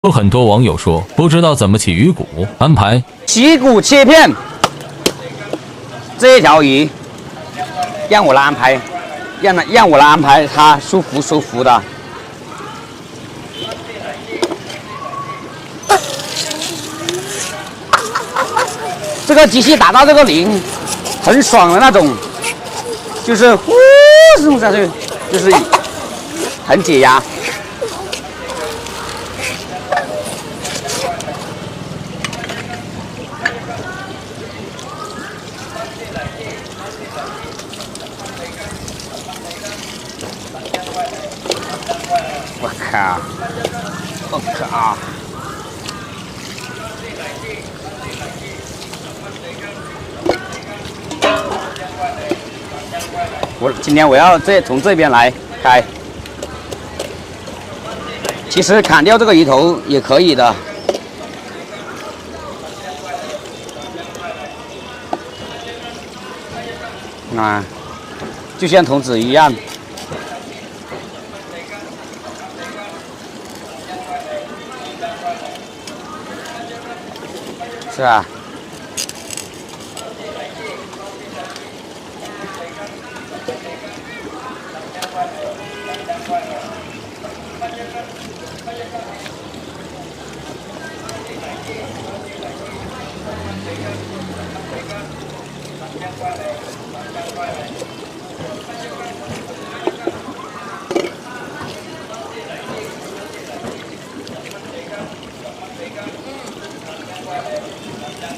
有很多网友说不知道怎么起鱼骨，安排起骨切片。这一条鱼让我来安排，让我来安排，它舒服舒服的。这个机器打到这个铃，很爽的那种，就是呼送下去，就是很解压。我靠！我靠！今天我要从这边来开。其实砍掉这个鱼头也可以的。啊，就像童子一样。是吧？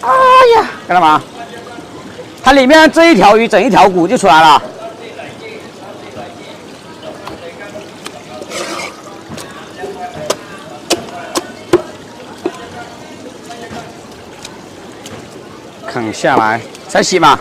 哎呀，干嘛？它里面这一条鱼整一条骨就出来了。啃下来才洗嘛。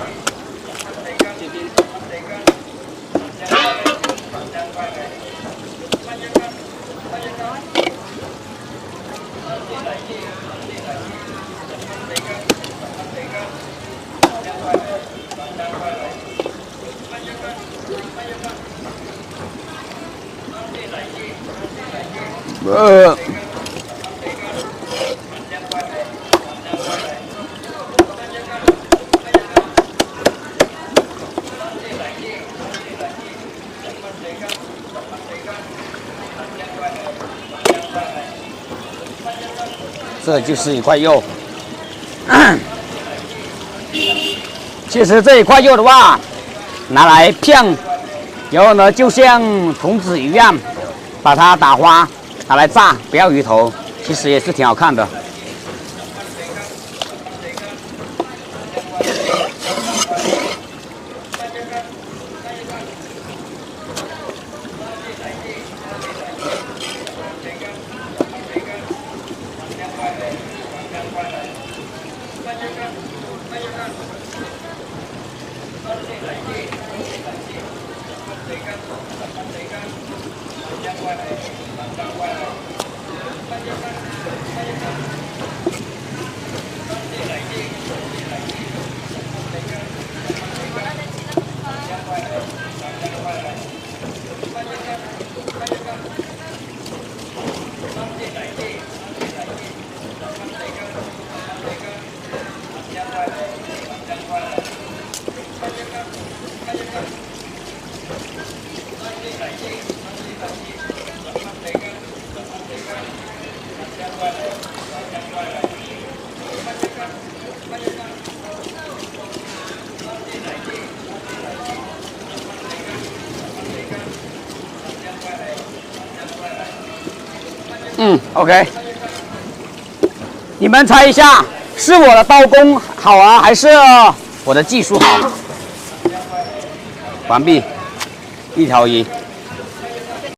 这就是一块肉。其实这一块肉的话，拿来片，然后呢，就像童子一样，把它打花，拿来炸，不要鱼头，其实也是挺好看的。OK， 你们猜一下，是我的刀工好啊，还是我的技术好？完毕，一条鱼。